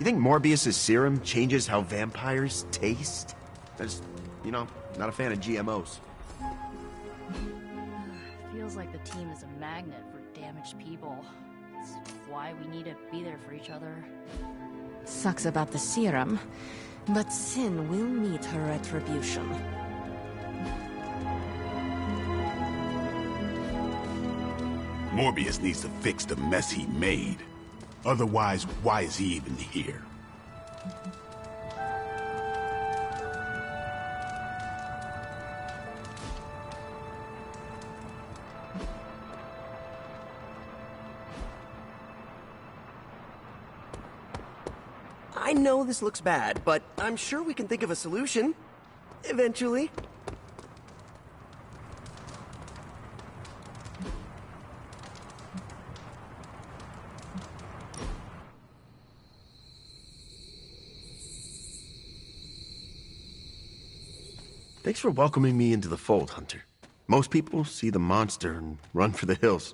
You think Morbius's serum changes how vampires taste? I just, not a fan of GMOs. Feels like the team is a magnet for damaged people. It's why we need to be there for each other. Sucks about the serum, but Sin will meet her retribution. Morbius needs to fix the mess he made. Otherwise, why is he even here? I know this looks bad, but I'm sure we can think of a solution. Eventually. Thanks for welcoming me into the fold, Hunter. Most people see the monster and run for the hills.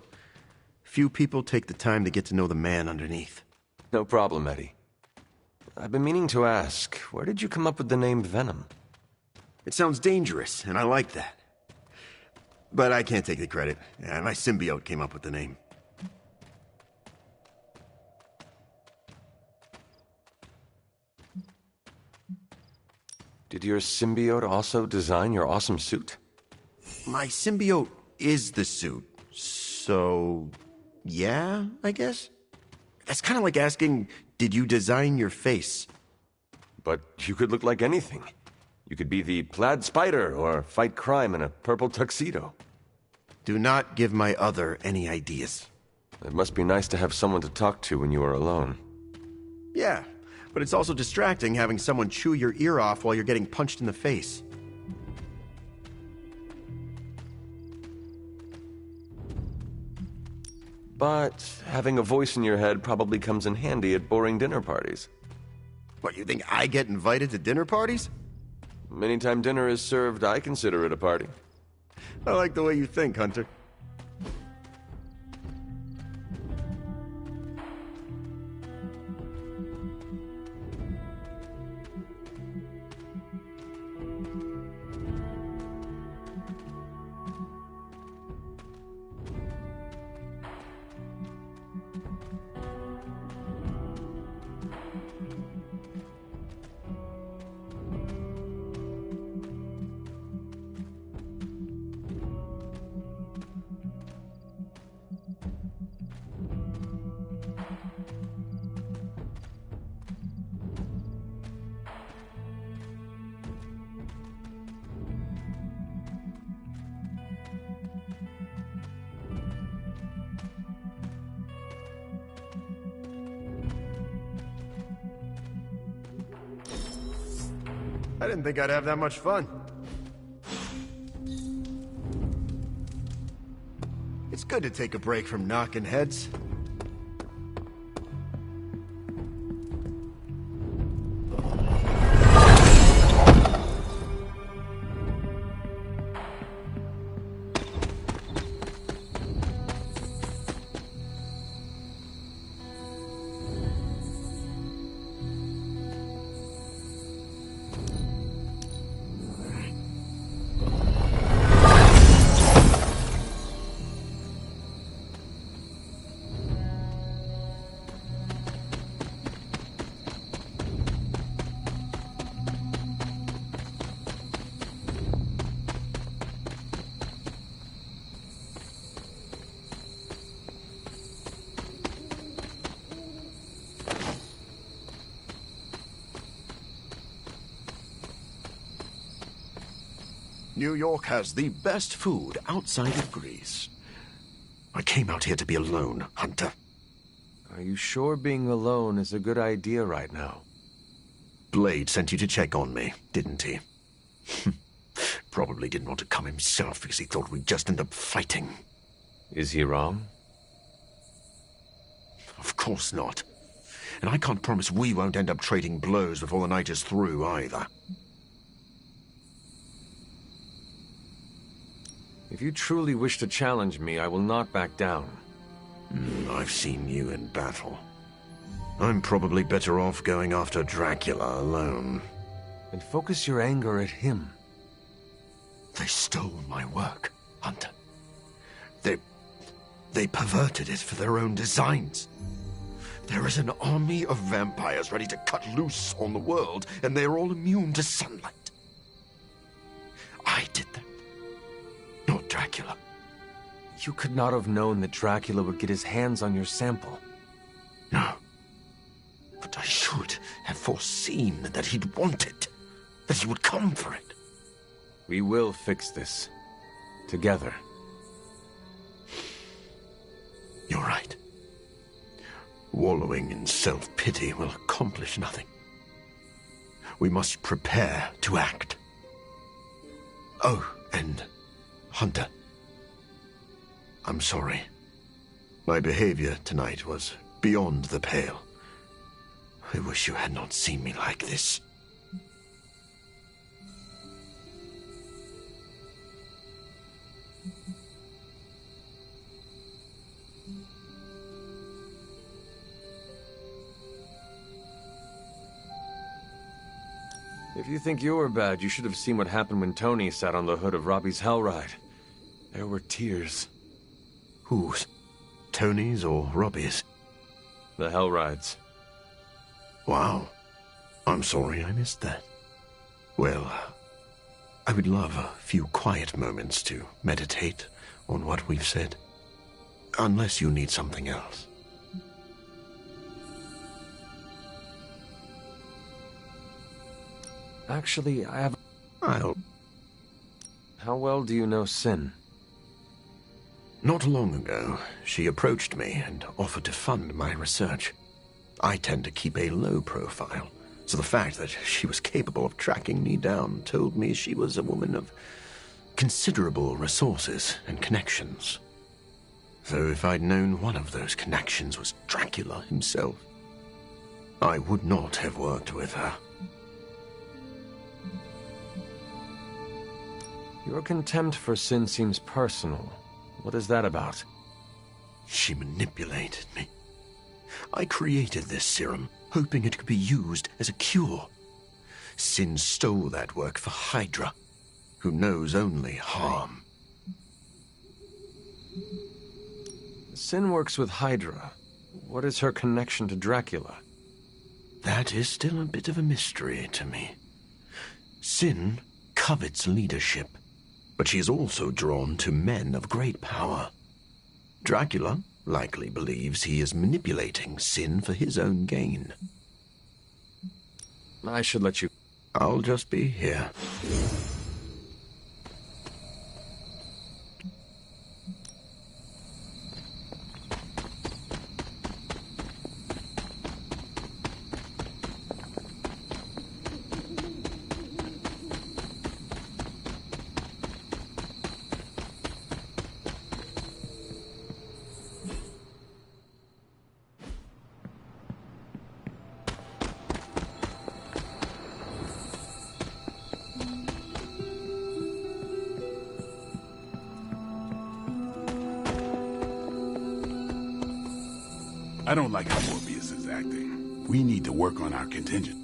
Few people take the time to get to know the man underneath. No problem, Eddie. I've been meaning to ask, where did you come up with the name Venom? It sounds dangerous, and I like that. But I can't take the credit. My symbiote came up with the name. Did your symbiote also design your awesome suit? My symbiote is the suit, so yeah, I guess? That's kind of like asking, did you design your face? But you could look like anything. You could be the plaid spider or fight crime in a purple tuxedo. Do not give my other any ideas. It must be nice to have someone to talk to when you are alone. Yeah, but it's also distracting having someone chew your ear off while you're getting punched in the face. But having a voice in your head probably comes in handy at boring dinner parties. What, you think I get invited to dinner parties? Anytime dinner is served, I consider it a party. I like the way you think, Hunter. I didn't think I'd have that much fun. It's good to take a break from knocking heads. New York has the best food outside of Greece. I came out here to be alone, Hunter. Are you sure being alone is a good idea right now? Blade sent you to check on me, didn't he? Probably didn't want to come himself because he thought we'd just end up fighting. Is he wrong? Of course not. And I can't promise we won't end up trading blows before the night is through, either. If you truly wish to challenge me, I will not back down. I've seen you in battle. I'm probably better off going after Dracula alone. And focus your anger at him. They stole my work, Hunter. They perverted it for their own designs. There is an army of vampires ready to cut loose on the world, and they're all immune to sunlight. I did that, not Dracula. You could not have known that Dracula would get his hands on your sample. No. But I should have foreseen that he'd want it, that he would come for it. We will fix this. Together. You're right. Wallowing in self-pity will accomplish nothing. We must prepare to act. Oh, and Hunter. I'm sorry. My behavior tonight was beyond the pale. I wish you had not seen me like this. If you think you were bad, you should have seen what happened when Tony sat on the hood of Robbie's Hellride. There were tears. Whose? Tony's or Robbie's? The Hellrides. Wow. I'm sorry I missed that. Well, I would love a few quiet moments to meditate on what we've said. Unless you need something else. Actually, I have... I'll... How well do you know Sin? Not long ago, she approached me and offered to fund my research. I tend to keep a low profile, so the fact that she was capable of tracking me down told me she was a woman of considerable resources and connections. So if I'd known one of those connections was Dracula himself, I would not have worked with her. Your contempt for Sin seems personal. What is that about? She manipulated me. I created this serum, hoping it could be used as a cure. Sin stole that work for Hydra, who knows only harm. Sin works with Hydra. What is her connection to Dracula? That is still a bit of a mystery to me. Sin covets leadership, but she is also drawn to men of great power. Dracula likely believes he is manipulating Sin for his own gain. I should let you... I'll just be here. I don't like how Morbius is acting. We need to work on our contingent.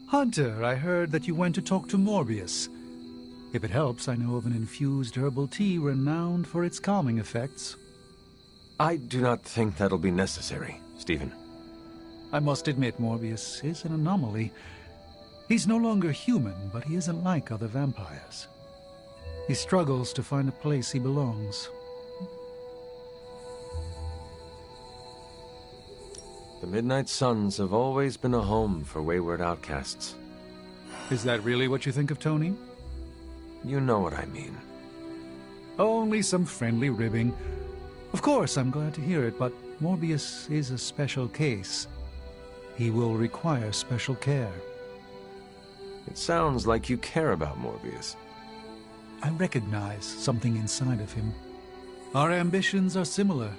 Hunter, I heard that you went to talk to Morbius. If it helps, I know of an infused herbal tea renowned for its calming effects. I do not think that'll be necessary, Stephen. I must admit Morbius is an anomaly. He's no longer human, but he isn't like other vampires. He struggles to find a place he belongs. The Midnight Suns have always been a home for wayward outcasts. Is that really what you think of Tony? You know what I mean. Only some friendly ribbing. Of course, I'm glad to hear it, but Morbius is a special case. He will require special care. It sounds like you care about Morbius. I recognize something inside of him. Our ambitions are similar.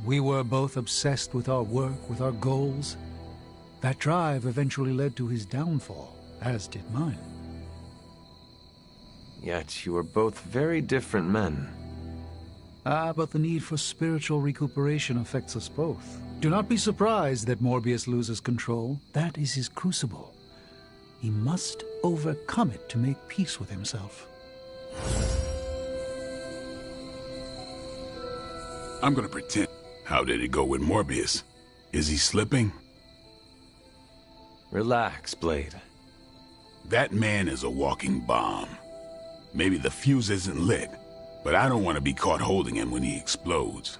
We were both obsessed with our work, with our goals. That drive eventually led to his downfall, as did mine. Yet you are both very different men. But the need for spiritual recuperation affects us both. Do not be surprised that Morbius loses control. That is his crucible. He must overcome it to make peace with himself. I'm gonna pretend. How did it go with Morbius? Is he slipping? Relax, Blade. That man is a walking bomb. Maybe the fuse isn't lit, but I don't want to be caught holding him when he explodes.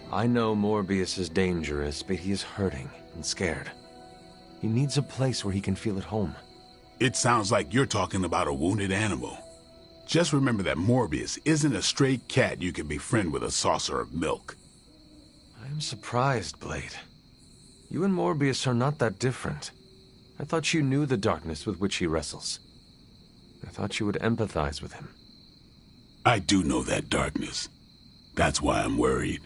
I know Morbius is dangerous, but he is hurting and scared. He needs a place where he can feel at home. It sounds like you're talking about a wounded animal. Just remember that Morbius isn't a stray cat you can befriend with a saucer of milk. I am surprised, Blade. You and Morbius are not that different. I thought you knew the darkness with which he wrestles. I thought you would empathize with him. I do know that darkness. That's why I'm worried.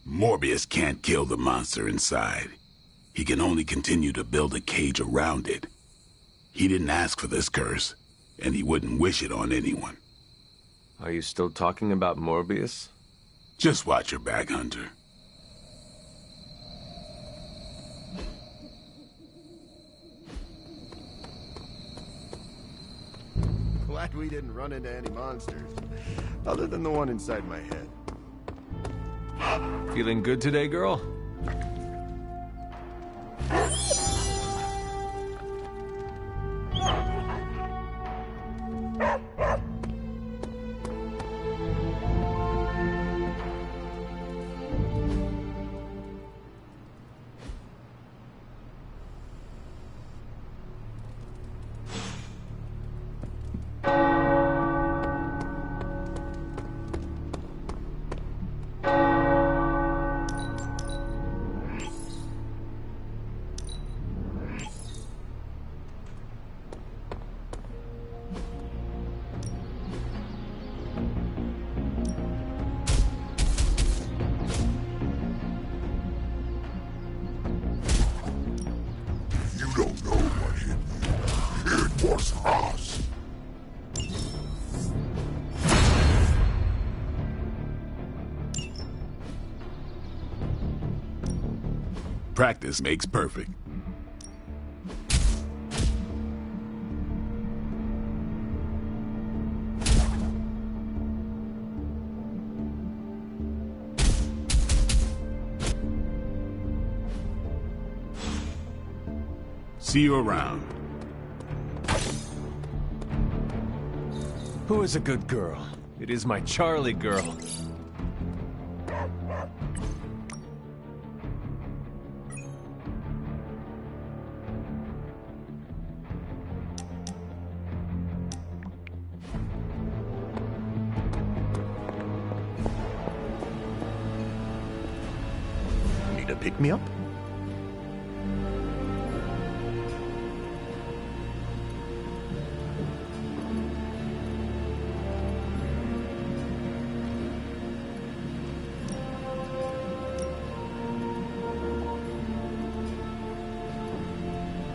Morbius can't kill the monster inside. He can only continue to build a cage around it. He didn't ask for this curse, and he wouldn't wish it on anyone. Are you still talking about Morbius? Just watch your back, Hunter. Glad we didn't run into any monsters, other than the one inside my head. Feeling good today, girl? Practice makes perfect. See you around. Who is a good girl? It is my Charlie girl. Need a pick-me-up?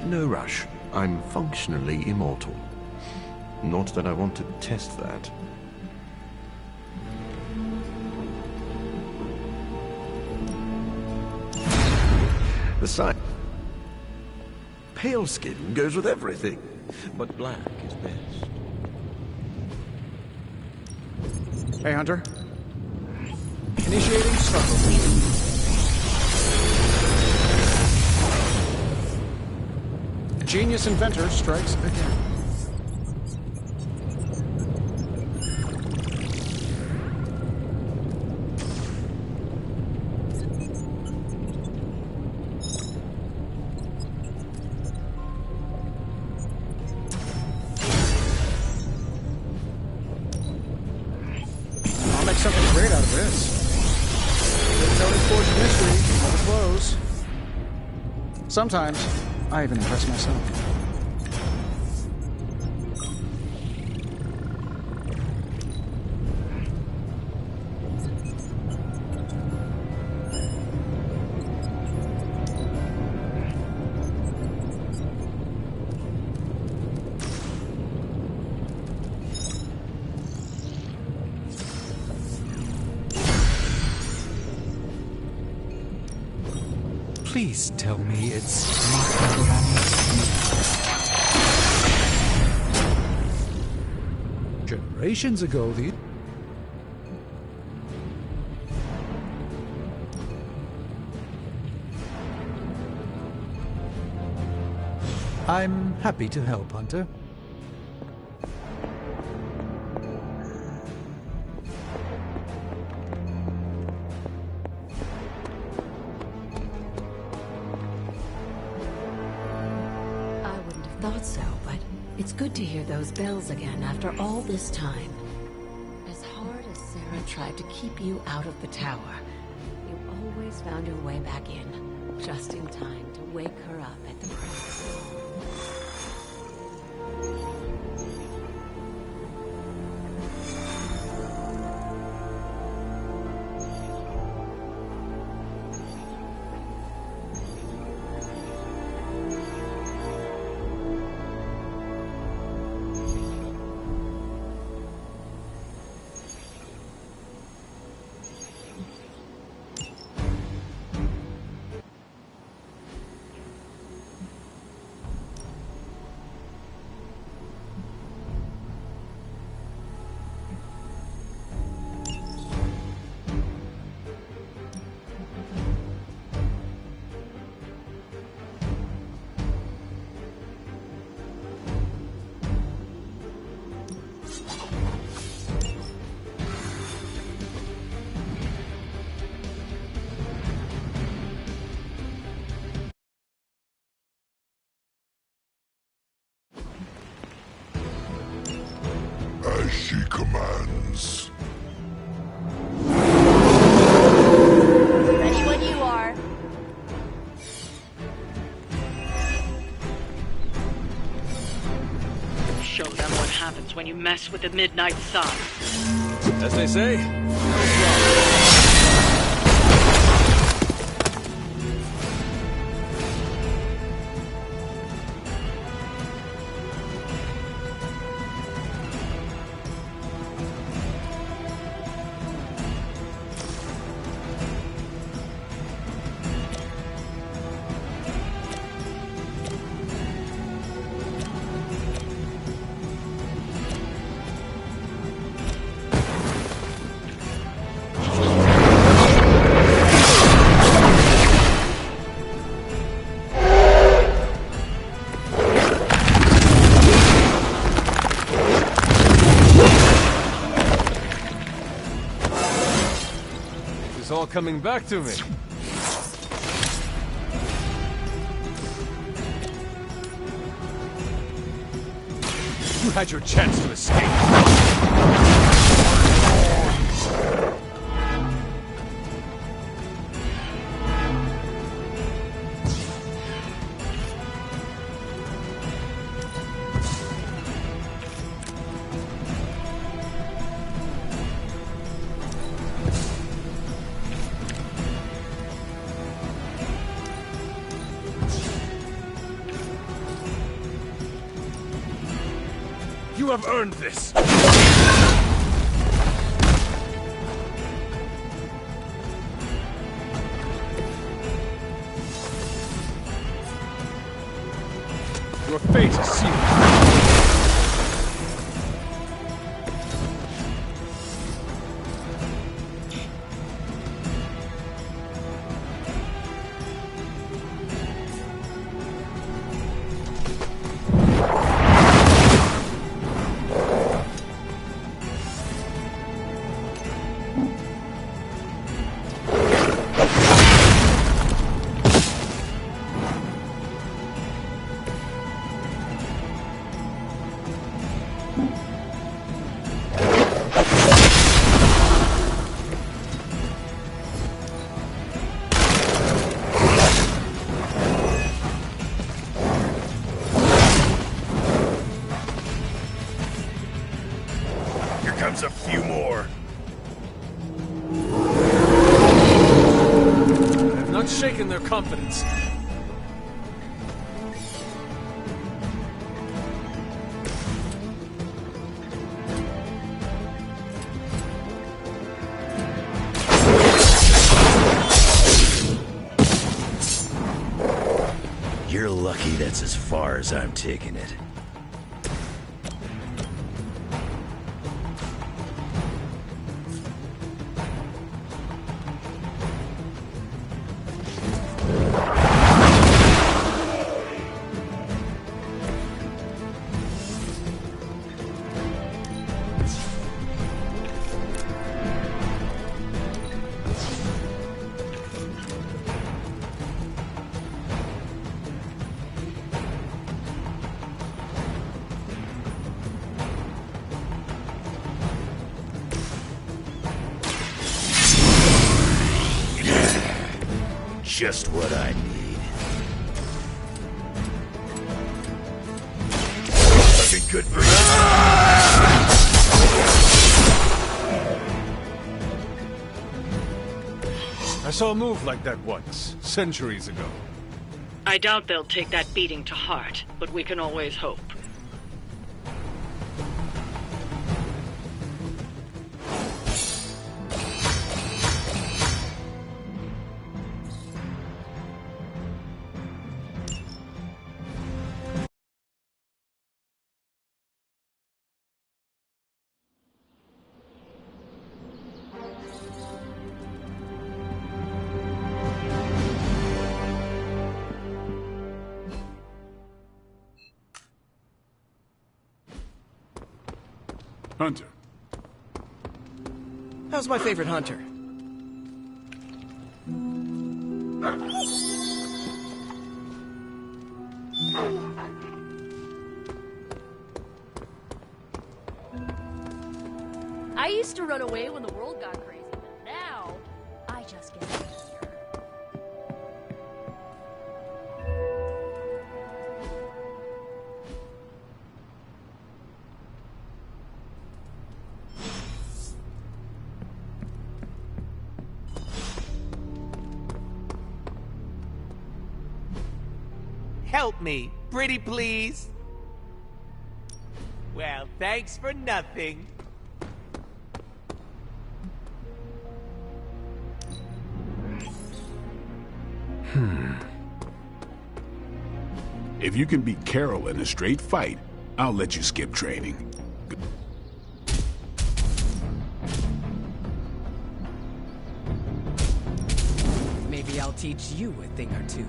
No rush. I'm functionally immortal. Not that I want to test that. The sign. Pale skin goes with everything, but black is best. Hey, Hunter. Initiating struggle. Genius inventor strikes again. I'll make something great out of this. Tony Ford's mystery never close. Sometimes I even impress myself. Please tell me it's not Panorama. Generations ago, the... I'm happy to help, Hunter. Thought so, but it's good to hear those bells again after all this time. As hard as Sarah tried to keep you out of the tower, you always found your way back in, just in time to wake her up at the crack. As she commands. Ready when you are. Show them what happens when you mess with the Midnight Sun. As they say, it's all coming back to me. You had your chance to escape. You have earned this. Your fate is sealed. A few more. I have not shaken their confidence. You're lucky that's as far as I'm taking it. Just what I need. Looking good for you. I saw a move like that once, centuries ago. I doubt they'll take that beating to heart, but we can always hope. Hunter. How's my favorite hunter? I used to run away when the world got crazy, but now I just get out of here. Help me, pretty please. Well, thanks for nothing. If you can beat Carol in a straight fight, I'll let you skip training. Maybe I'll teach you a thing or two.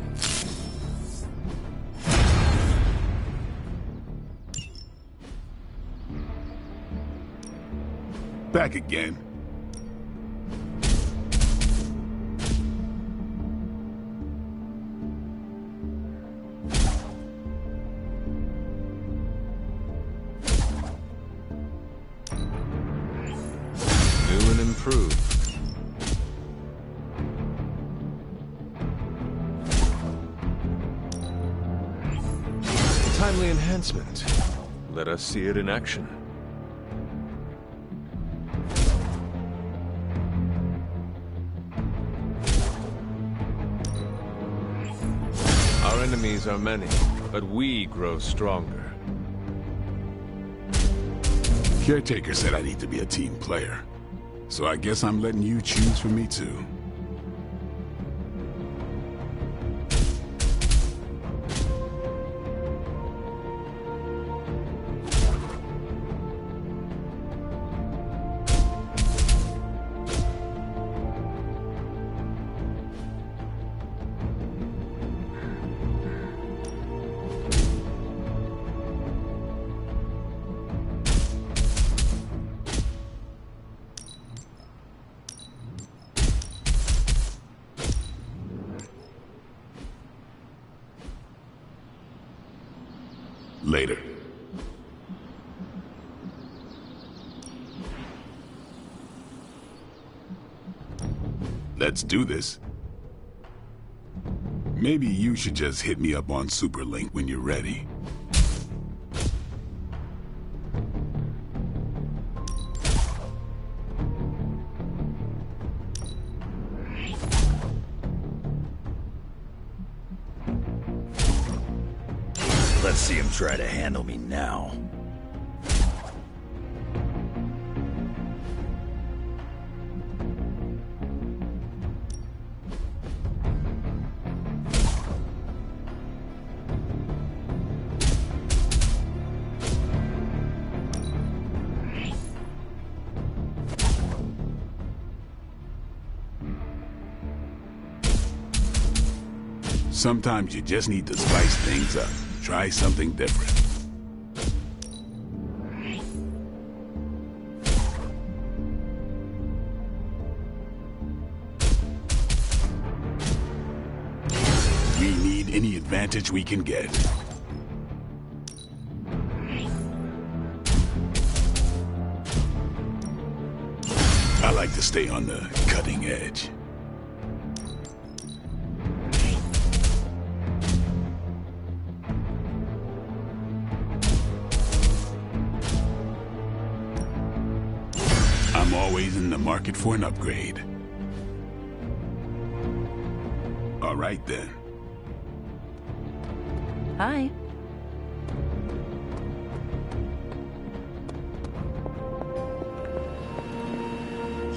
Back again. New and improved. Timely enhancement. Let us see it in action. Our enemies are many, but we grow stronger. Caretaker said I need to be a team player, so I guess I'm letting you choose for me too. Later. Let's do this. Maybe you should just hit me up on Superlink when you're ready. Let's see him try to handle me now. Sometimes you just need to spice things up. Try something different. We need any advantage we can get. I like to stay on the cutting edge. I'm always in the market for an upgrade. All right, then. Hi.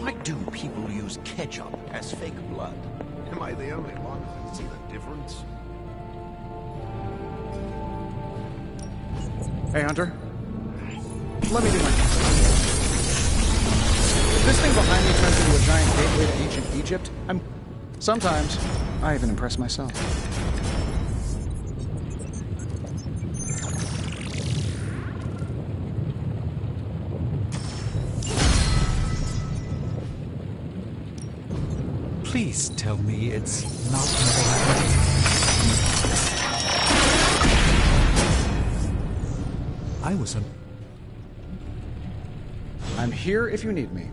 Why do people use ketchup as fake blood? Am I the only one who can see the difference? Hey, Hunter. Let me do my If this thing behind me turns into a giant gateway to ancient Egypt, sometimes, I even impress myself. Please tell me it's not I was I'm here if you need me.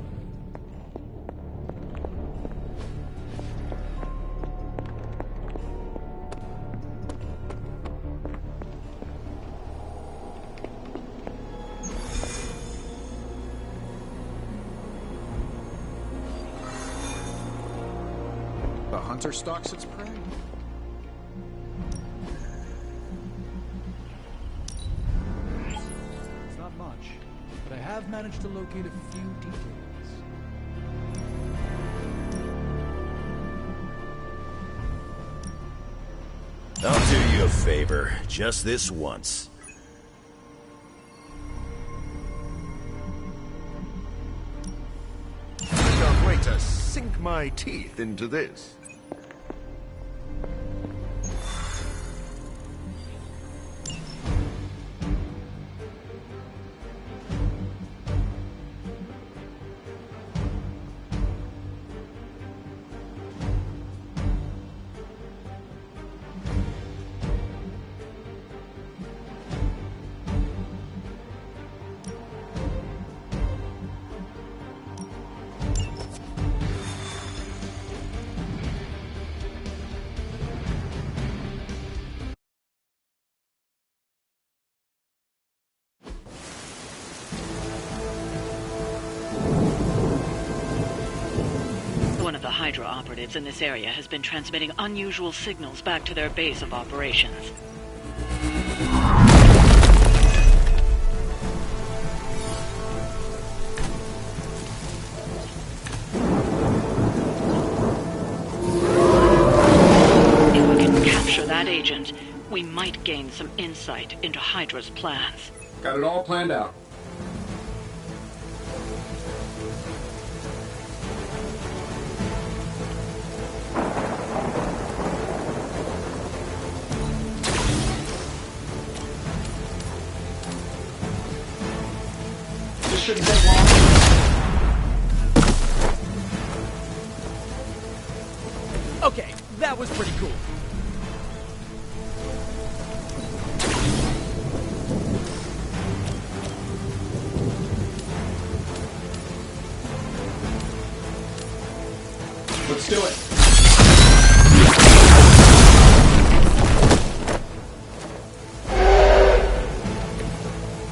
The hunter stalks its prey. It's not much, but I have managed to locate a few details. I'll do you a favor, just this once. I can't wait to sink my teeth into this. One of the Hydra operatives in this area has been transmitting unusual signals back to their base of operations. If we can capture that agent, we might gain some insight into Hydra's plans. Got it all planned out. This shouldn't take long. Okay, that was pretty cool. Let's do it.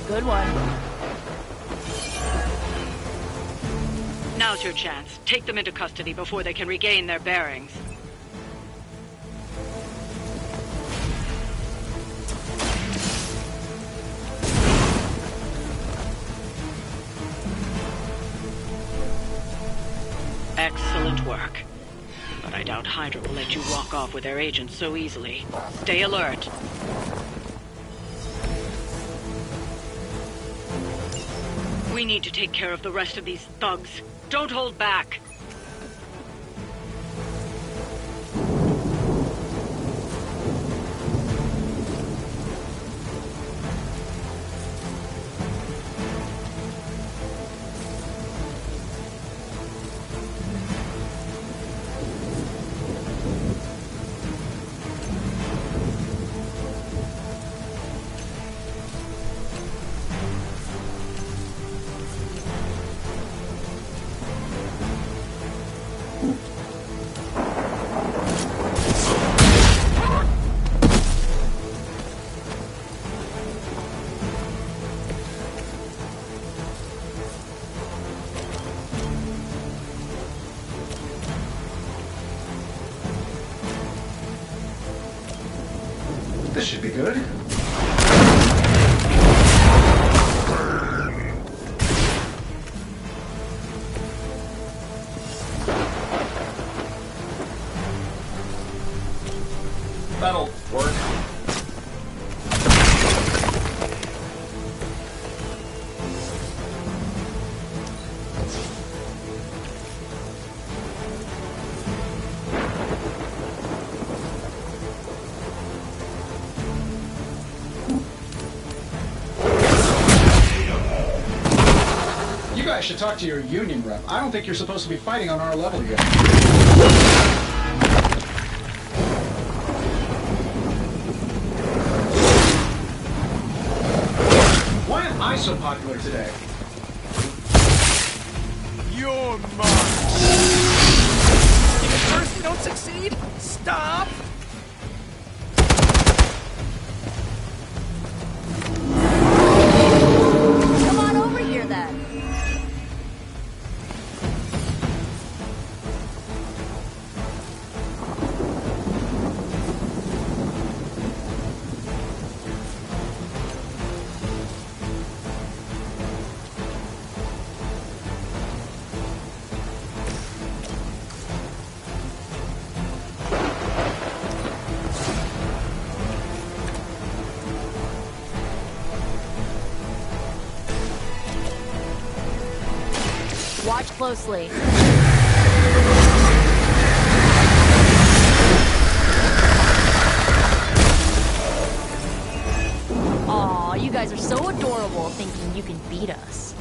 Good one. Now's your chance. Take them into custody before they can regain their bearings. Excellent work. But I doubt Hydra will let you walk off with their agents so easily. Stay alert. We need to take care of the rest of these thugs. Don't hold back. This should be good. That'll work. You guys should talk to your union rep. I don't think you're supposed to be fighting on our level yet. Why am I so popular today? You're mine. If first you don't succeed, stop! Come on over here then. Watch closely. Aw, you guys are so adorable thinking you can beat us.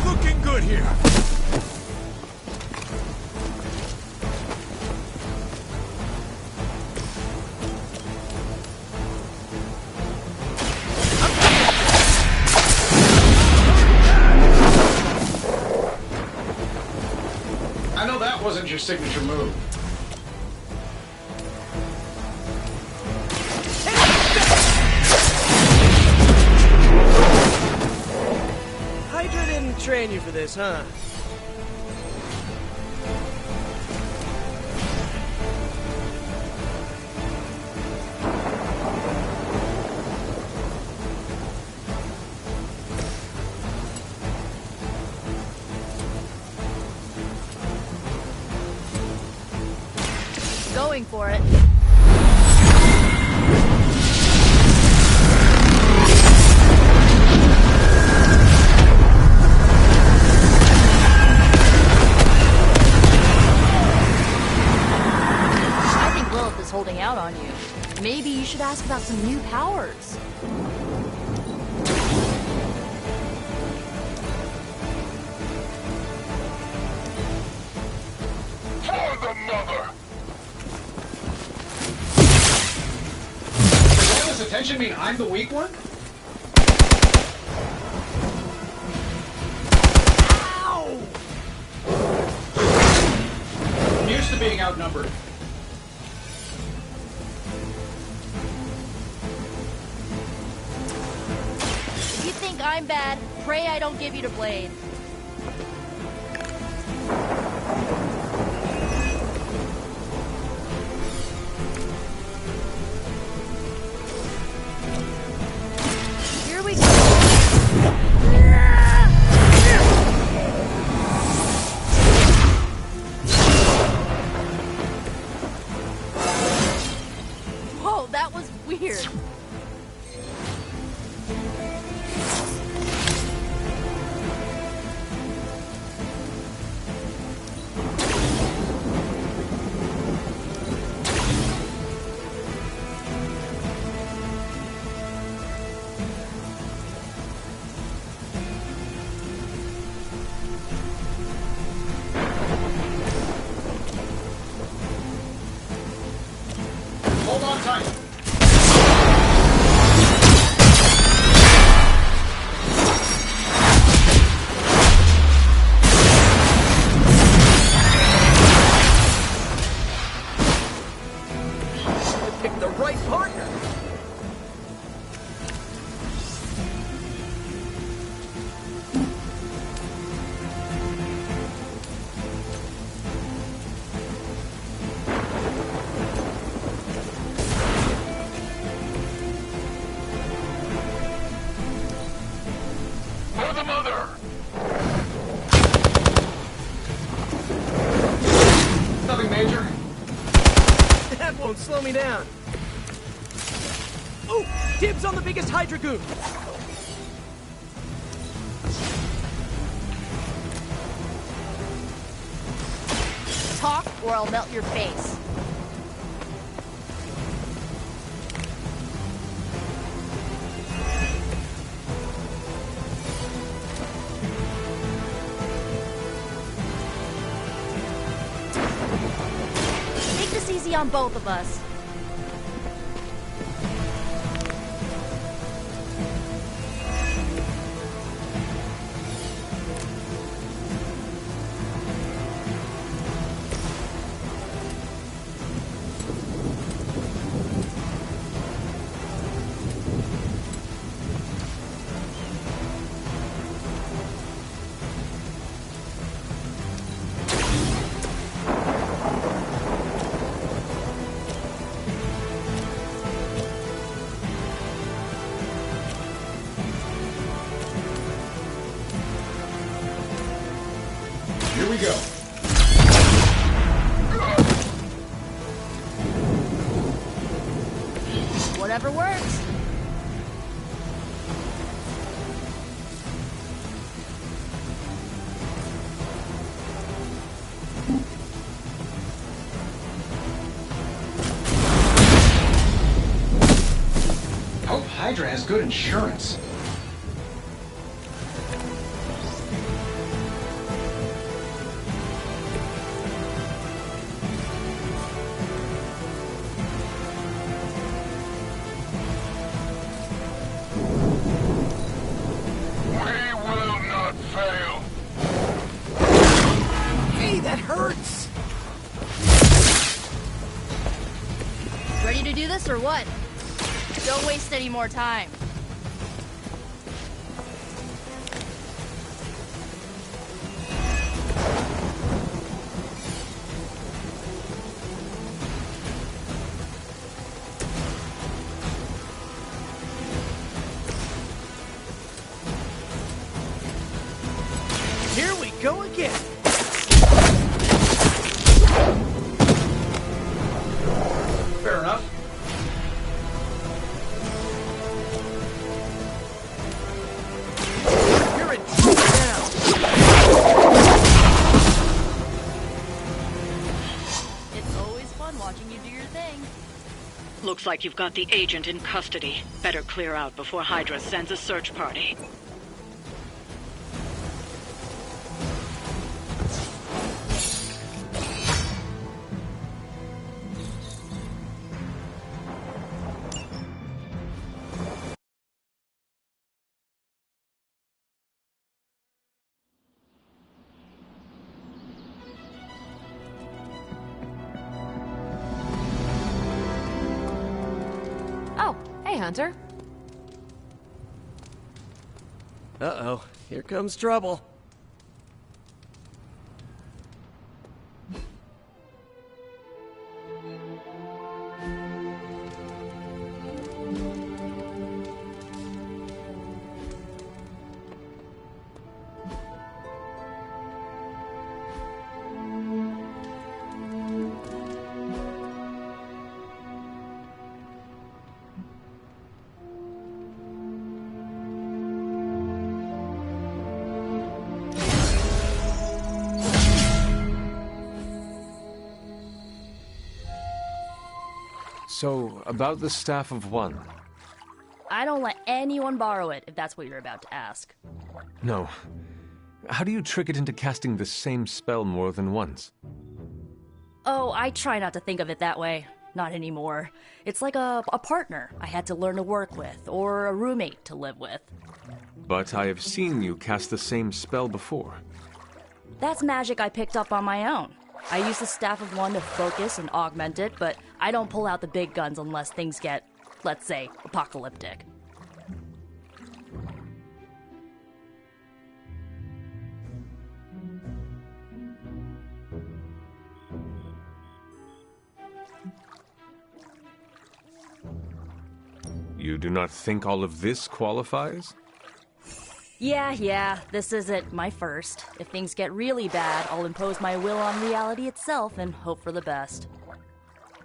Looking good here. I know that wasn't your signature move. Hydra didn't train you for this, huh? Going for it. I think Lilith is holding out on you. Maybe you should ask about some new powers. For the mother. Does all this attention mean I'm the weak one? Ow! I'm used to being outnumbered. If you think I'm bad, pray I don't give you to Blade. Here we go. Whoa, that was weird. Hold on tight. Don't slow me down. Oh, dibs on the biggest Hydra goon. Talk or I'll melt your face. Take this easy on both of us. Here we go. Whatever works. Hope Hydra has good insurance. Hey, that hurts! Ready to do this or what? Don't waste any more time. Here we go again. Fair enough. You're in trouble now. It's always fun watching you do your thing. Looks like you've got the agent in custody. Better clear out before Hydra sends a search party. Oh, hey, Hunter. Uh-oh, here comes trouble. So, about the Staff of One. I don't let anyone borrow it, if that's what you're about to ask. No. How do you trick it into casting the same spell more than once? Oh, I try not to think of it that way. Not anymore. It's like a partner I had to learn to work with, or a roommate to live with. But I have seen you cast the same spell before. That's magic I picked up on my own. I use the Staff of One to focus and augment it, but I don't pull out the big guns unless things get, let's say, apocalyptic. You do not think all of this qualifies? Yeah, this isn't my first. If things get really bad, I'll impose my will on reality itself and hope for the best.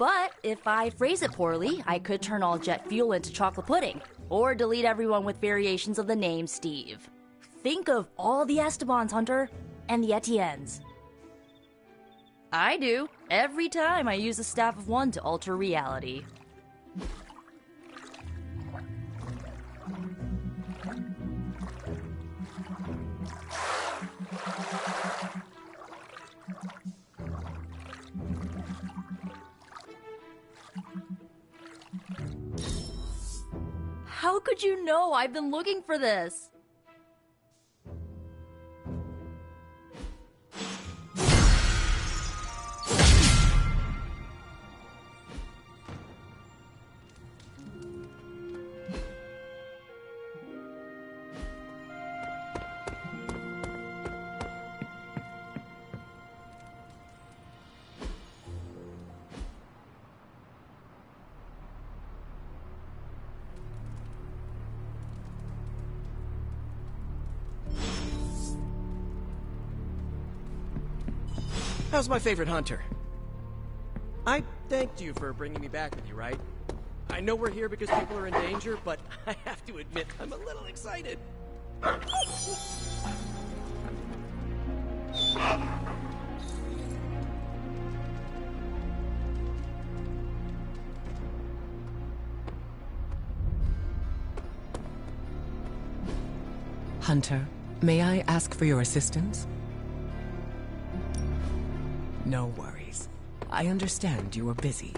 But if I phrase it poorly, I could turn all jet fuel into chocolate pudding, or delete everyone with variations of the name Steve. Think of all the Estebans, Hunter, and the Etiennes. I do, every time I use the Staff of One to alter reality. How could you know? I've been looking for this. How's my favorite hunter? I thanked you for bringing me back with you, right? I know we're here because people are in danger, but I have to admit, I'm a little excited. Hunter, may I ask for your assistance? No worries. I understand you are busy.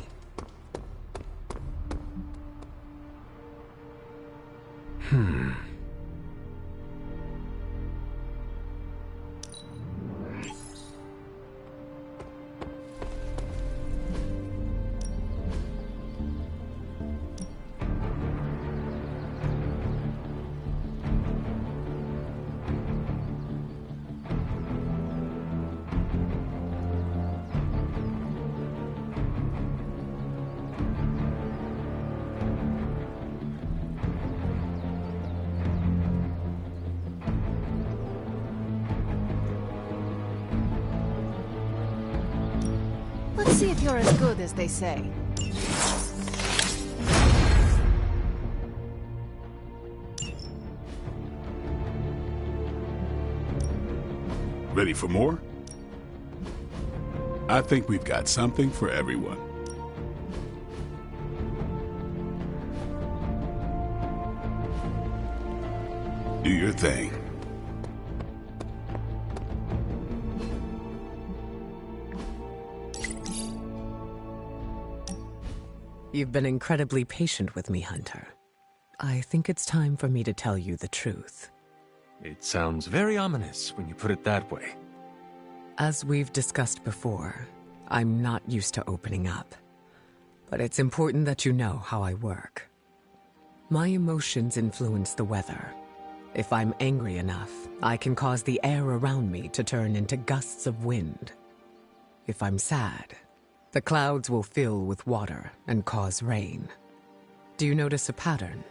Let's see if you're as good as they say. Ready for more? I think we've got something for everyone. Do your thing. You've been incredibly patient with me, Hunter. I think it's time for me to tell you the truth. It sounds very ominous when you put it that way. As we've discussed before, I'm not used to opening up. But it's important that you know how I work. My emotions influence the weather. If I'm angry enough, I can cause the air around me to turn into gusts of wind. If I'm sad, the clouds will fill with water and cause rain. Do you notice a pattern?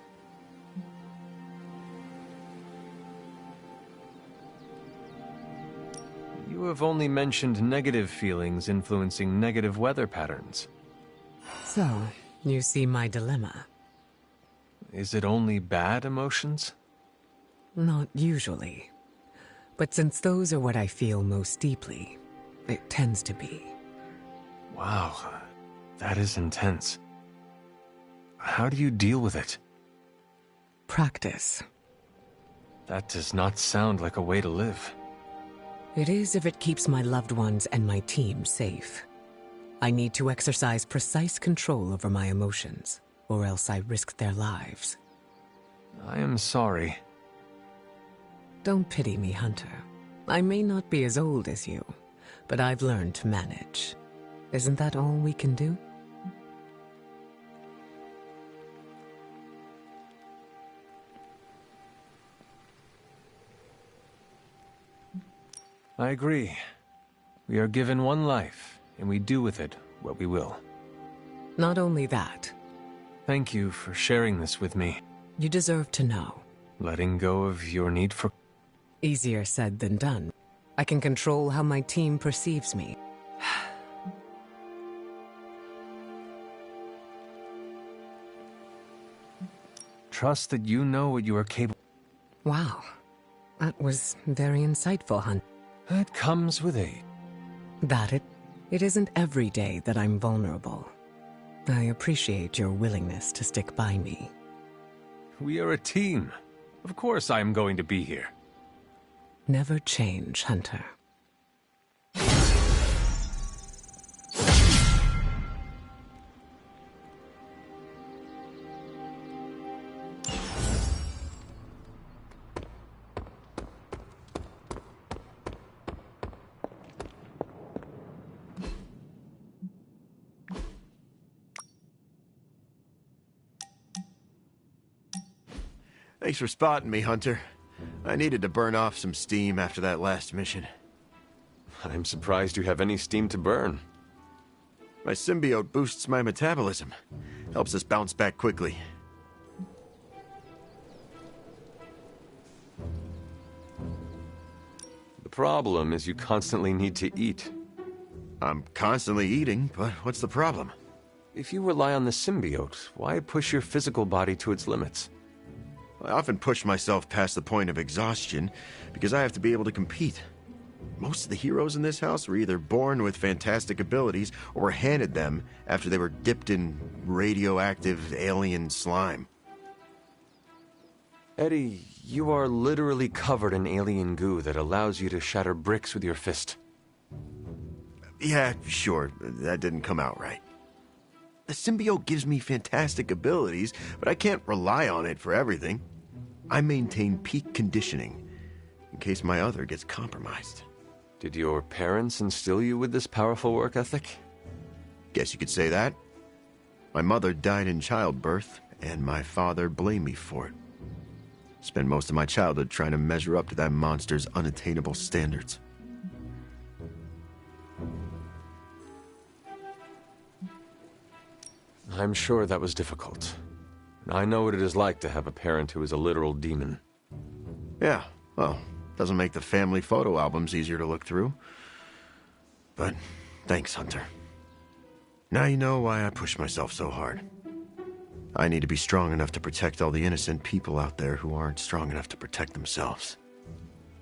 You have only mentioned negative feelings influencing negative weather patterns. So, you see my dilemma. Is it only bad emotions? Not usually. But since those are what I feel most deeply, it tends to be. Wow, that is intense. How do you deal with it? Practice. That does not sound like a way to live. It is if it keeps my loved ones and my team safe. I need to exercise precise control over my emotions, or else I risk their lives. I am sorry. Don't pity me, Hunter. I may not be as old as you, but I've learned to manage. Isn't that all we can do? I agree. We are given one life, and we do with it what we will. Not only that. Thank you for sharing this with me. You deserve to know. Letting go of your need for... Easier said than done. I can control how my team perceives me. Trust that you know what you are capable. Wow. That was very insightful, Hunt. It comes with age. It isn't every day that I'm vulnerable. I appreciate your willingness to stick by me. We are a team. Of course I am going to be here. Never change, Hunter. Thanks for spotting me, Hunter. I needed to burn off some steam after that last mission. I'm surprised you have any steam to burn. My symbiote boosts my metabolism. Helps us bounce back quickly. The problem is you constantly need to eat. I'm constantly eating, but what's the problem? If you rely on the symbiote, why push your physical body to its limits? I often push myself past the point of exhaustion because I have to be able to compete. Most of the heroes in this house were either born with fantastic abilities or were handed them after they were dipped in radioactive alien slime. Eddie, you are literally covered in alien goo that allows you to shatter bricks with your fist. Yeah, sure, that didn't come out right. The symbiote gives me fantastic abilities, but I can't rely on it for everything. I maintain peak conditioning in case my other gets compromised. Did your parents instill you with this powerful work ethic? Guess you could say that. My mother died in childbirth, and my father blamed me for it. Spent most of my childhood trying to measure up to that monster's unattainable standards. I'm sure that was difficult. I know what it is like to have a parent who is a literal demon. Yeah, well, doesn't make the family photo albums easier to look through. But thanks, Hunter. Now you know why I push myself so hard. I need to be strong enough to protect all the innocent people out there who aren't strong enough to protect themselves.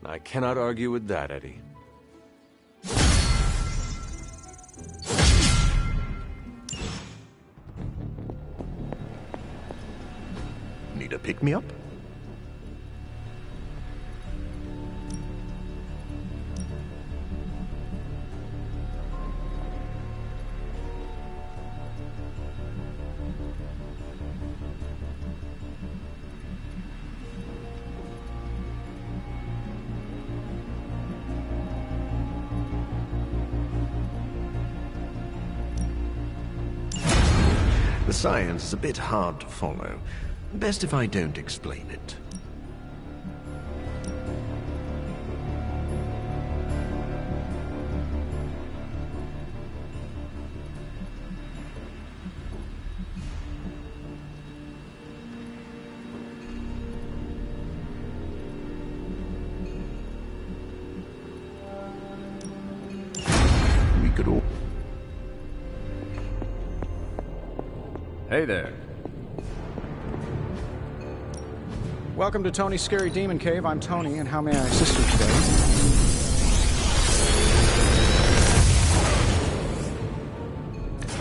I cannot argue with that, Eddie. Need a pick-me-up? The science is a bit hard to follow. Best if I don't explain it. We could all... Hey there. Welcome to Tony's Scary Demon Cave. I'm Tony, and how may I assist you today?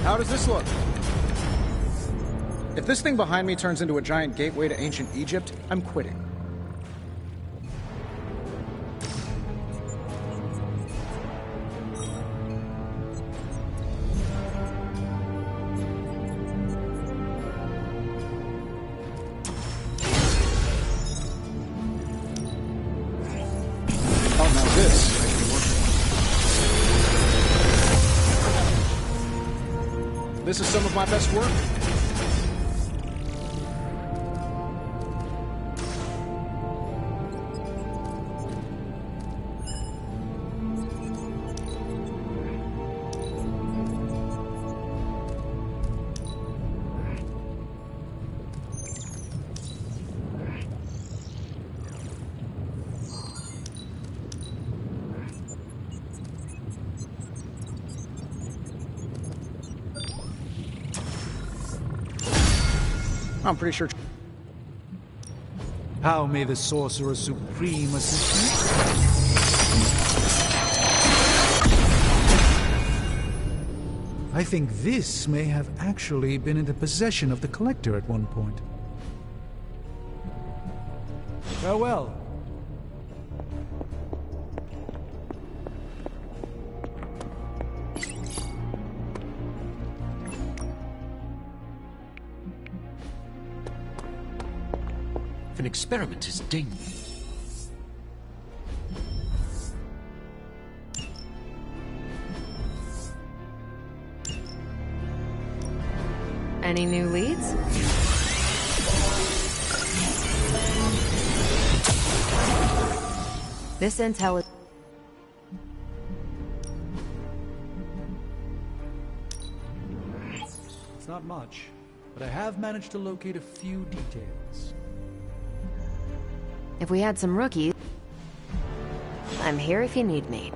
How does this look? If this thing behind me turns into a giant gateway to ancient Egypt, I'm quitting. This is some of my best work. I'm pretty sure... How may the Sorcerer Supreme assist you? I think this may have actually been in the possession of the Collector at one point. Farewell. If an experiment is dangerous. Any new leads? This intel is... It's not much, but I have managed to locate a few details. If we had some rookies... I'm here if you need me.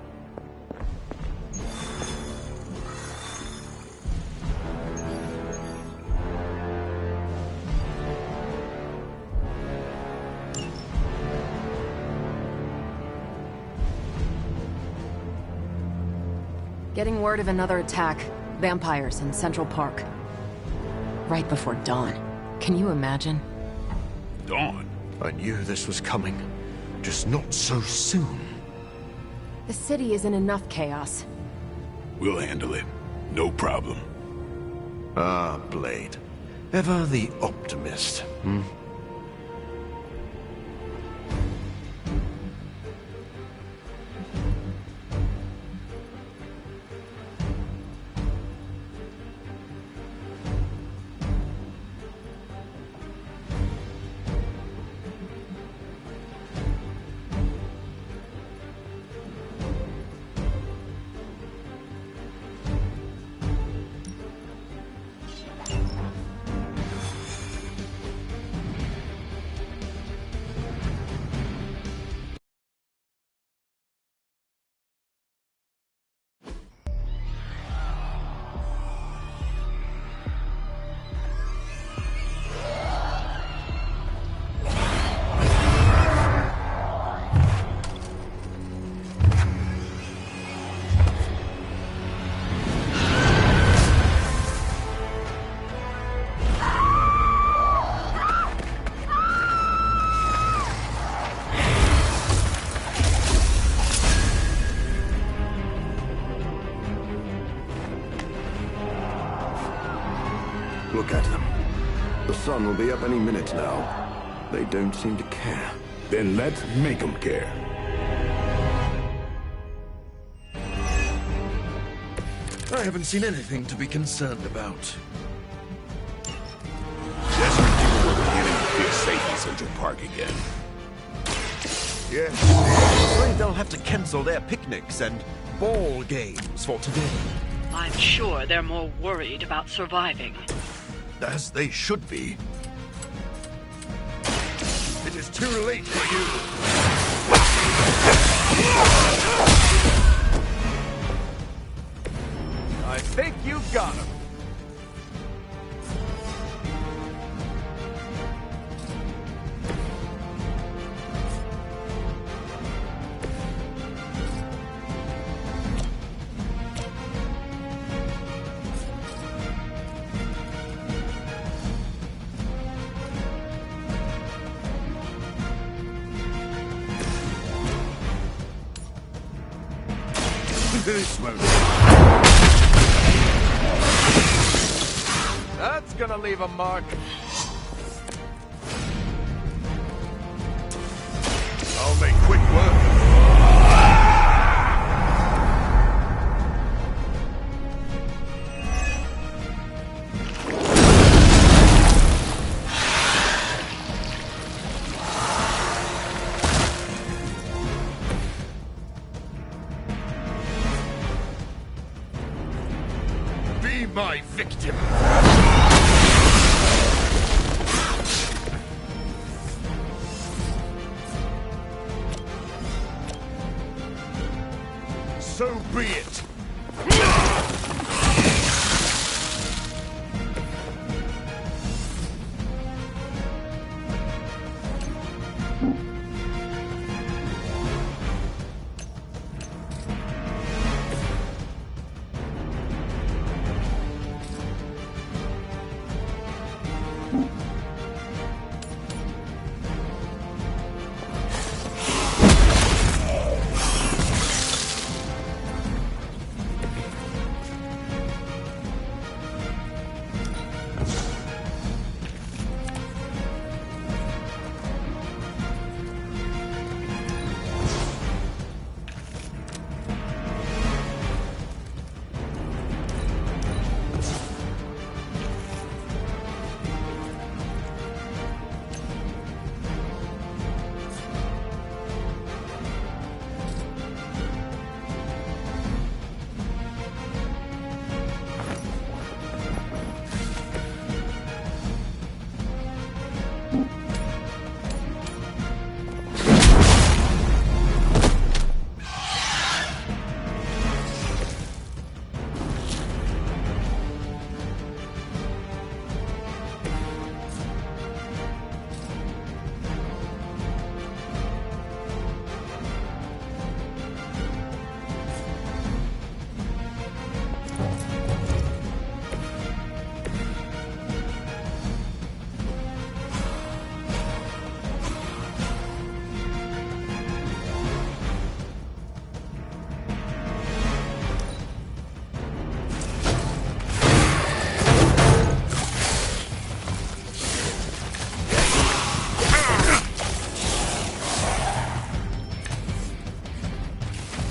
Getting word of another attack. Vampires in Central Park. Right before dawn. Can you imagine? Dawn? I knew this was coming. Just not so soon. The city is in enough chaos. We'll handle it. No problem. Ah, Blade. Ever the optimist, hmm? Look at them. The sun will be up any minute now. They don't seem to care. Then let's make them care. I haven't seen anything to be concerned about. Desperate people are beginning to feel safe in Central Park again. Yes. I'm afraid they'll have to cancel their picnics and ball games for today. I'm sure they're more worried about surviving. As they should be. It is too late for you. I think you've got him. This won't. That's gonna leave a mark. I'll make quick work. Be my victim. So be it.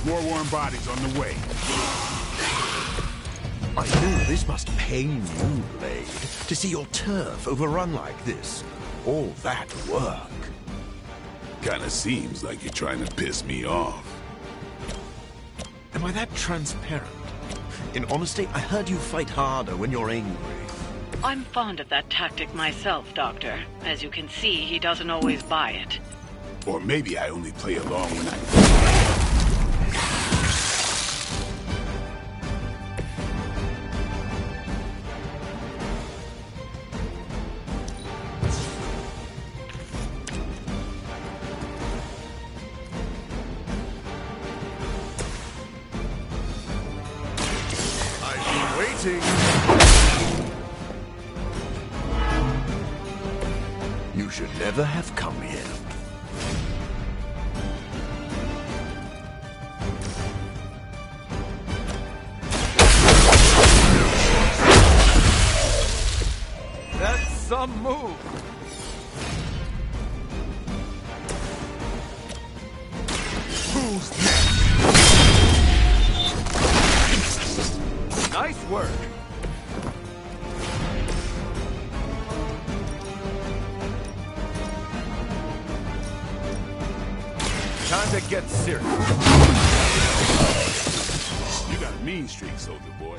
More warm bodies on the way. I know this must pain you, Blade, to see your turf overrun like this. All that work. Kinda seems like you're trying to piss me off. Am I that transparent? In honesty, I heard you fight harder when you're angry. I'm fond of that tactic myself, Doctor. As you can see, he doesn't always buy it. Or maybe I only play along when I... You should never have come here. That's some move. Who's next? Nice work. Time to get serious. You got a mean streak, soldier boy.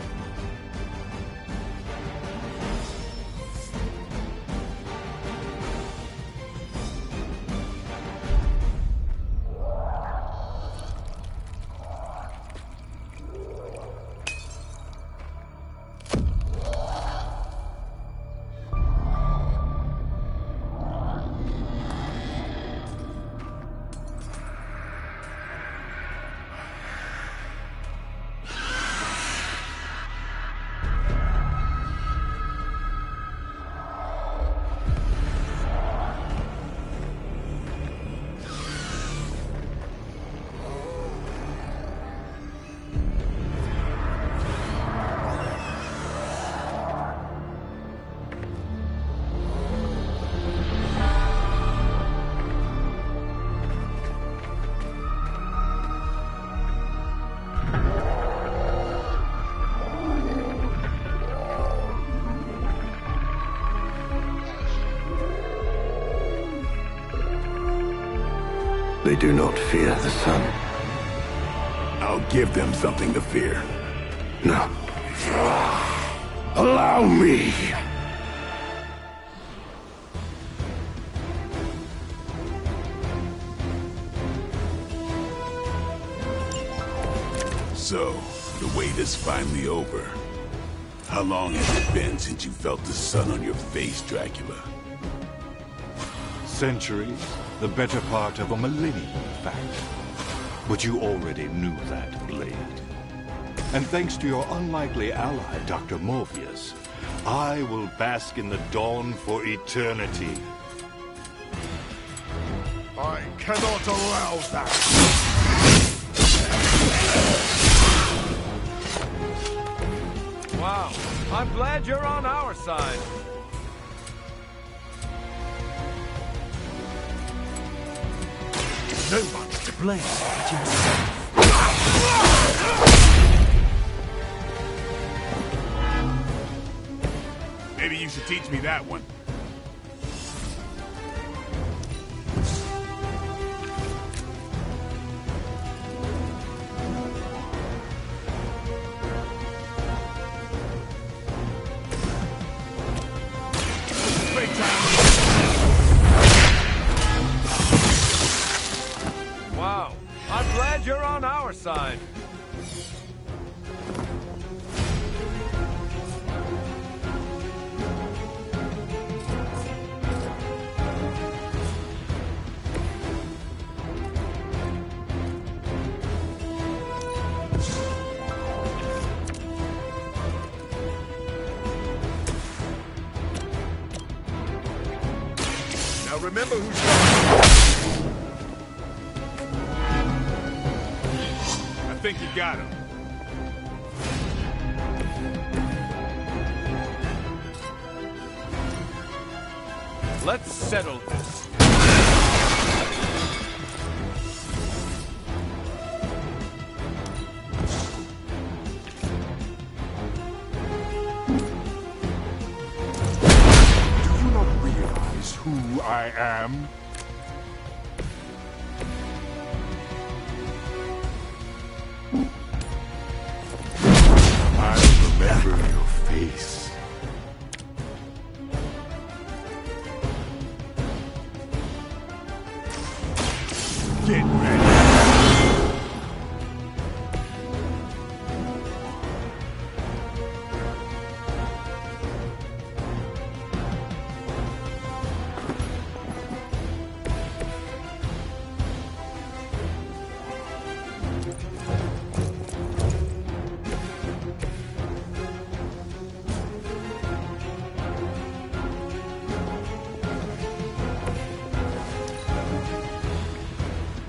They do not fear the sun. I'll give them something to fear. No. Allow me! So, the wait is finally over. How long has it been since you felt the sun on your face, Dracula? Centuries. The better part of a millennium, in fact. But you already knew that, Blade. And thanks to your unlikely ally, Dr. Morpheus, I will bask in the dawn for eternity. I cannot allow that. Wow, I'm glad you're on our side. No one's to blame but yourself. Maybe you should teach me that one. Wow, I'm glad you're on our side. Now remember who's I think you got him. Let's settle this. Do you not realize who I am? I remember your face. Get ready.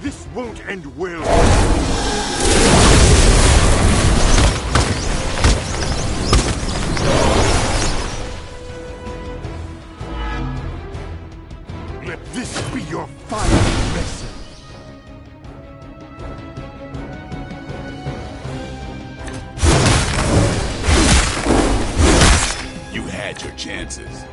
This won't end well. Let this be your final lesson. You had your chances.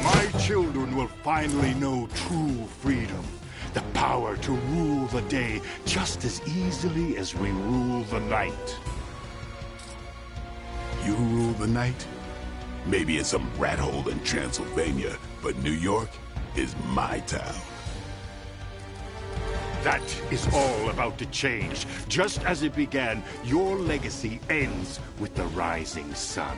My children will finally know true freedom. The power to rule the day just as easily as we rule the night. You rule the night? Maybe in some rat hole in Transylvania, but New York is my town. That is all about to change. Just as it began, your legacy ends with the rising sun.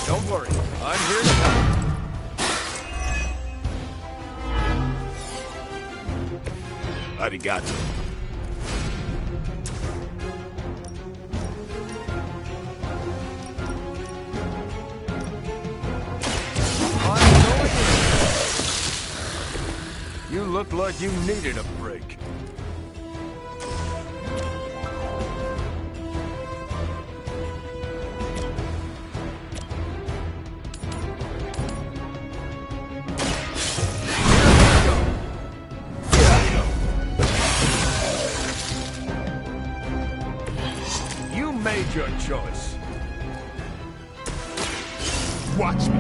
Don't worry, I'm here to help. Arigato. You look like you needed a break. You made your choice. Watch me.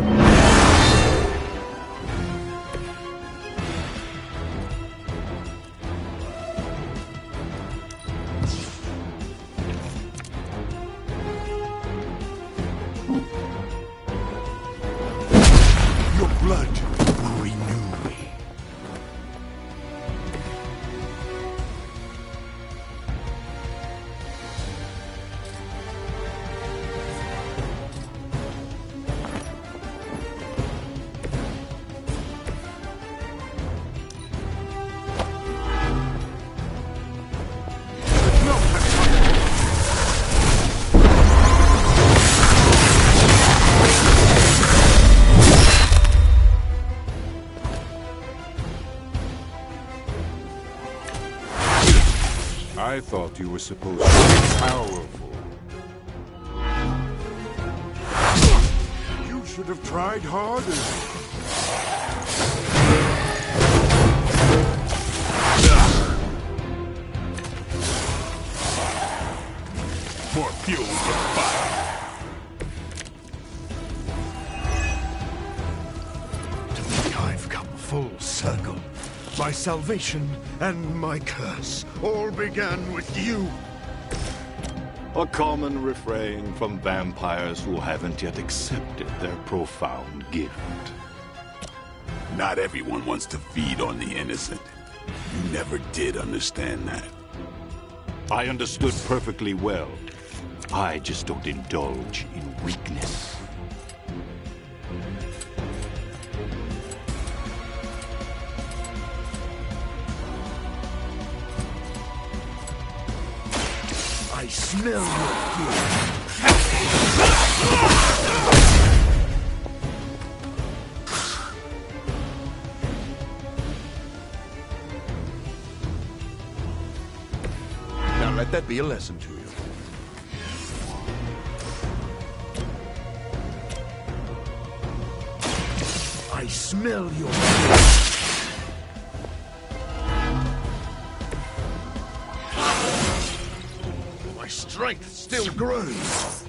Your blood will renew me. I thought you were supposed to be powerful. You should have tried harder. More fuel for the fire. To think I've come full circle. My salvation and my curse all began with you. A common refrain from vampires who haven't yet accepted their profound gift. Not everyone wants to feed on the innocent. You never did understand that. I understood perfectly well. I just don't indulge in weakness. I smell your fear. Now let that be a lesson to you. I smell your fear. My strength still grows.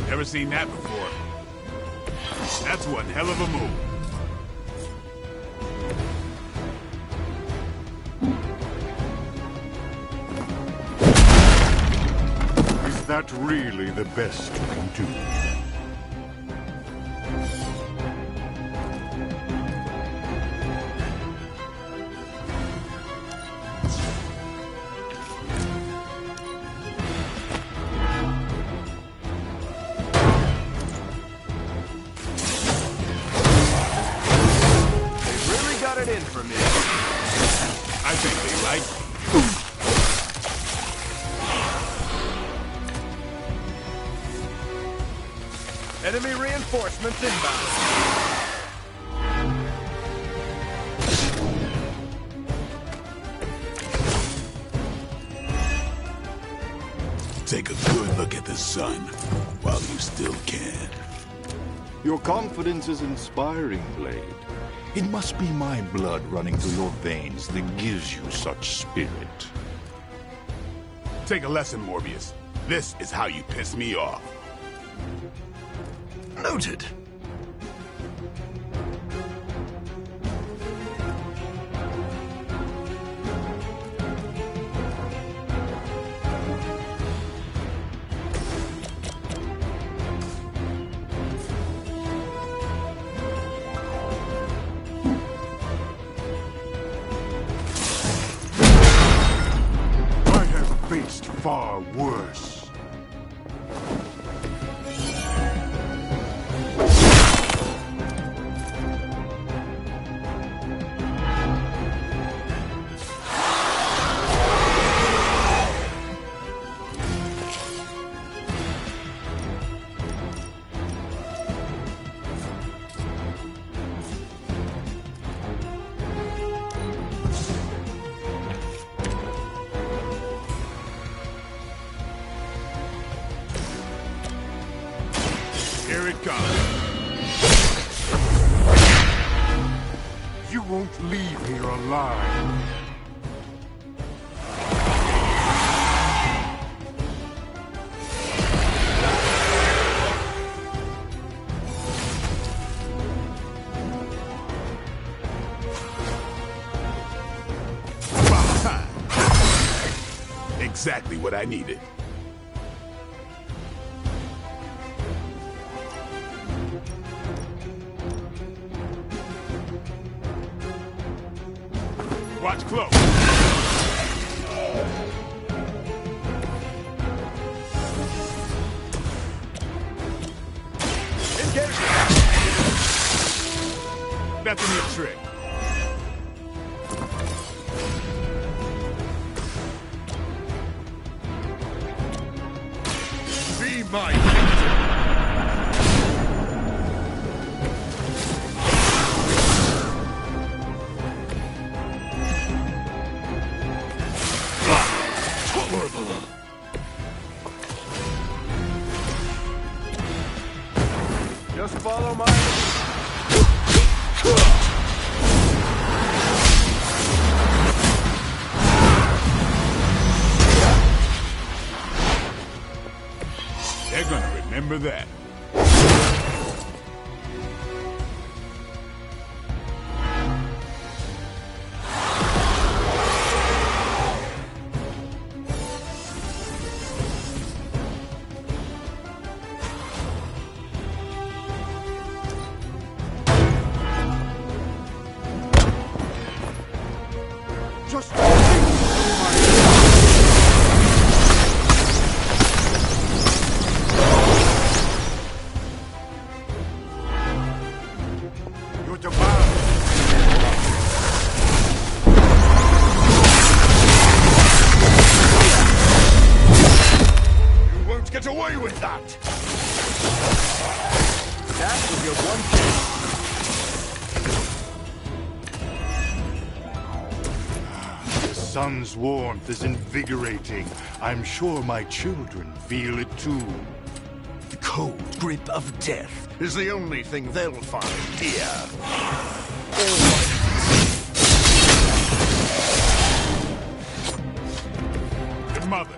Never seen that before. That's one hell of a move. Is that really the best you can do? In for me. I think they like me. Enemy reinforcements inbound. Take a good look at the sun while you still can. Your confidence is inspiring, Blade. It must be my blood running through your veins that gives you such spirit. Take a lesson, Morbius. This is how you piss me off. Noted. Faced far worse. Here it comes. You won't leave here alive. Exactly what I needed. Watch close. Engage. That's a neat trick. my victim! Just follow my... They're gonna remember that. Just You're devoured. You won't get away with that. That was your one chance. The sun's warmth is invigorating. I'm sure my children feel it too. The cold grip of death is the only thing they'll find here. Your mother.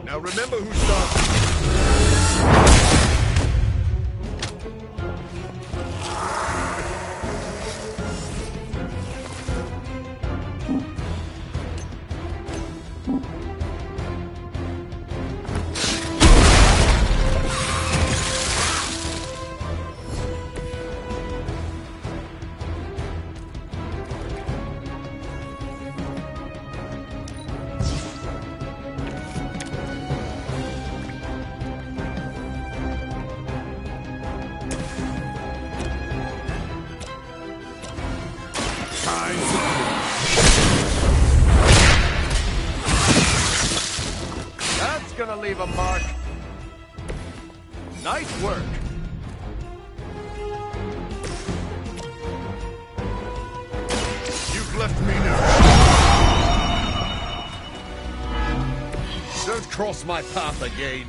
Now remember who started. That's gonna leave a mark. Nice work. You've left me now. Don't cross my path again.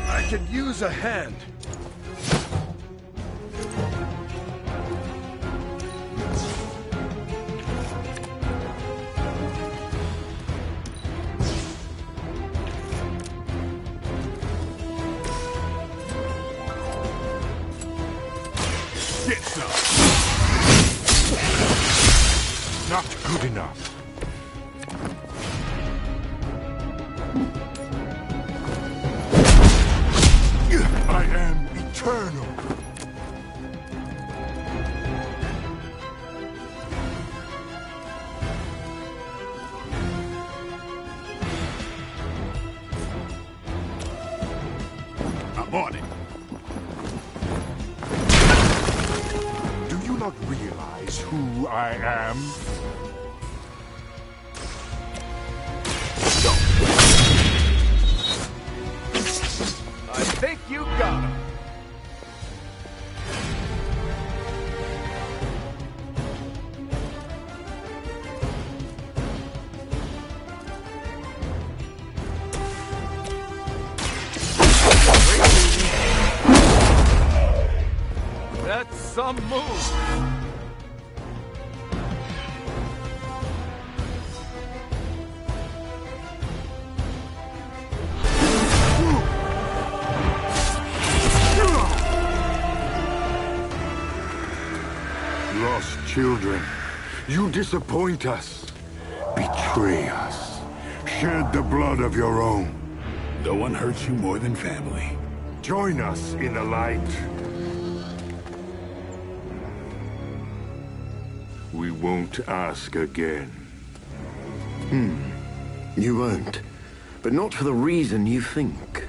I could use a hand. Get some. Not good enough. I am eternal. I'm on it. Do you not realize who I am? I think you got him. That's some move. Lost children, you disappoint us, betray us, shed the blood of your own. No one hurts you more than family. Join us in the light. We won't ask again. You won't. But not for the reason you think.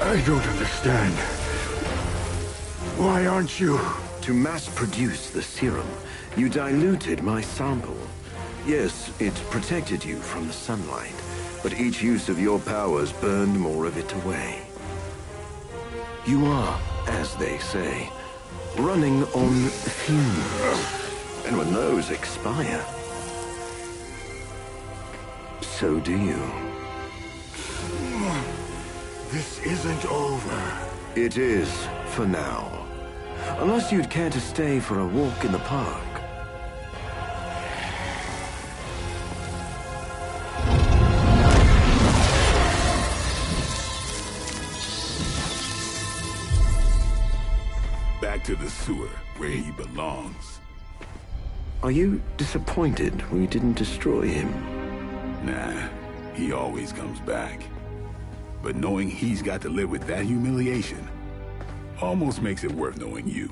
I don't understand. Why aren't you? To mass produce the serum, you diluted my sample. Yes, it protected you from the sunlight, but each use of your powers burned more of it away. You are, as they say, running on fumes. And when those expire, so do you. This isn't over. It is, for now. Unless you'd care to stay for a walk in the park. Back to the sewer, where he belongs. Are you disappointed we didn't destroy him? Nah, he always comes back. But knowing he's got to live with that humiliation almost makes it worth knowing you.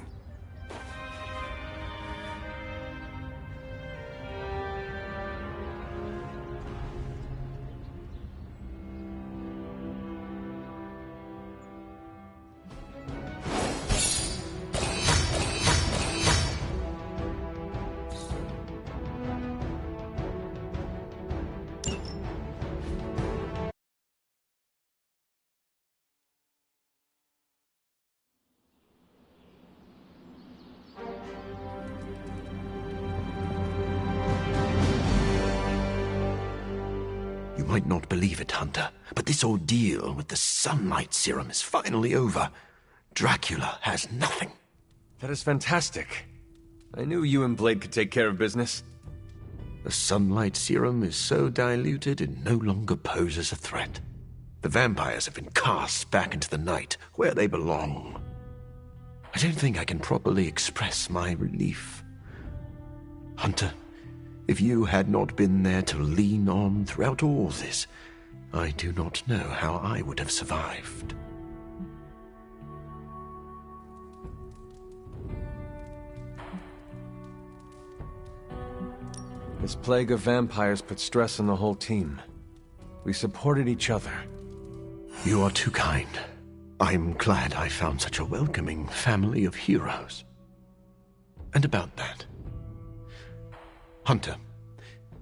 You might not believe it, Hunter, but this ordeal with the sunlight serum is finally over. Dracula has nothing. That is fantastic. I knew you and Blade could take care of business. The sunlight serum is so diluted it no longer poses a threat. The vampires have been cast back into the night, where they belong. I don't think I can properly express my relief. Hunter, if you had not been there to lean on throughout all this, I do not know how I would have survived. This plague of vampires put stress on the whole team. We supported each other. You are too kind. I'm glad I found such a welcoming family of heroes. And about that, Hunter,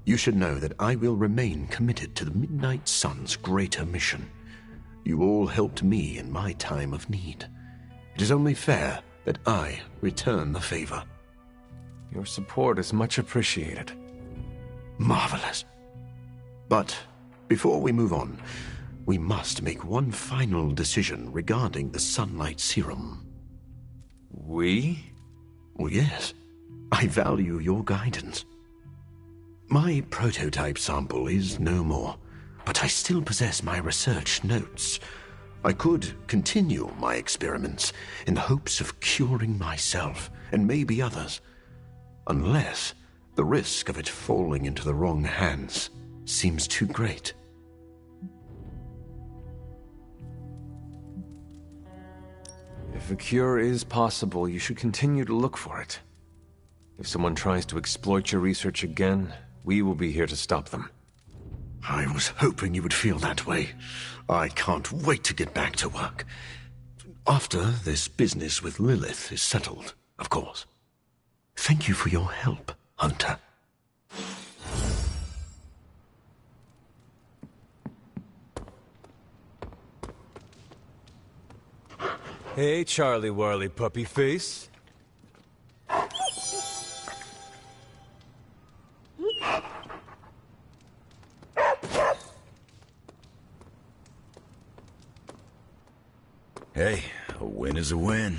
you should know that I will remain committed to the Midnight Sun's greater mission. You all helped me in my time of need. It is only fair that I return the favor. Your support is much appreciated. Marvelous. But before we move on, we must make one final decision regarding the sunlight serum. We? Well, yes. I value your guidance. My prototype sample is no more, but I still possess my research notes. I could continue my experiments in the hopes of curing myself and maybe others, unless the risk of it falling into the wrong hands seems too great. If a cure is possible, you should continue to look for it. If someone tries to exploit your research again, we will be here to stop them. I was hoping you would feel that way. I can't wait to get back to work. After this business with Lilith is settled, of course. Thank you for your help, Hunter. Hey, Charlie Warley puppy face. Hey, a win is a win.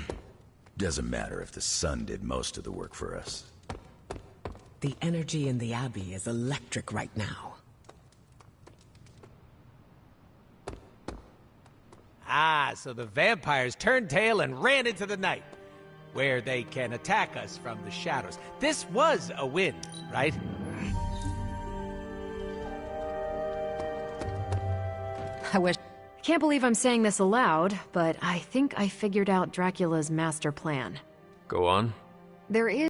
Doesn't matter if the sun did most of the work for us. The energy in the Abbey is electric right now. Ah, so the vampires turned tail and ran into the night, where they can attack us from the shadows. This was a win, right? I can't believe I'm saying this aloud, but I think I figured out Dracula's master plan. Go on. There is